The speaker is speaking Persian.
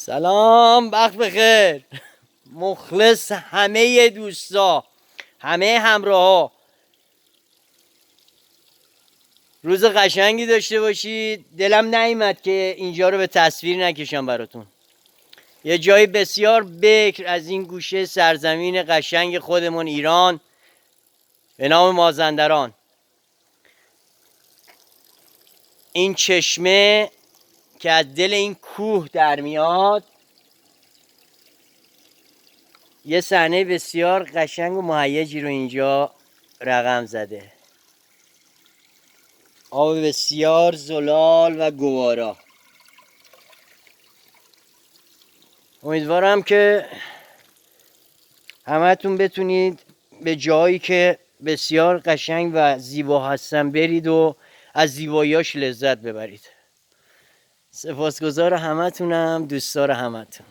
سلام، وقت بخیر. مخلص همه دوستا، همه همراه، روز قشنگی داشته باشید. دلم نیامد که اینجا رو به تصویر نکشم براتون. یه جای بسیار بکر از این گوشه سرزمین قشنگ خودمون ایران به نام مازندران. این چشمه که از دل این کوه در میاد یه صحنه بسیار قشنگ و مهیجی رو اینجا رقم زده. آب بسیار زلال و گوارا. امیدوارم که همتون بتونید به جایی که بسیار قشنگ و زیبا هستن برید و از زیباییاش لذت ببرید. سپاسگزار همتونم، دوستدار همتون.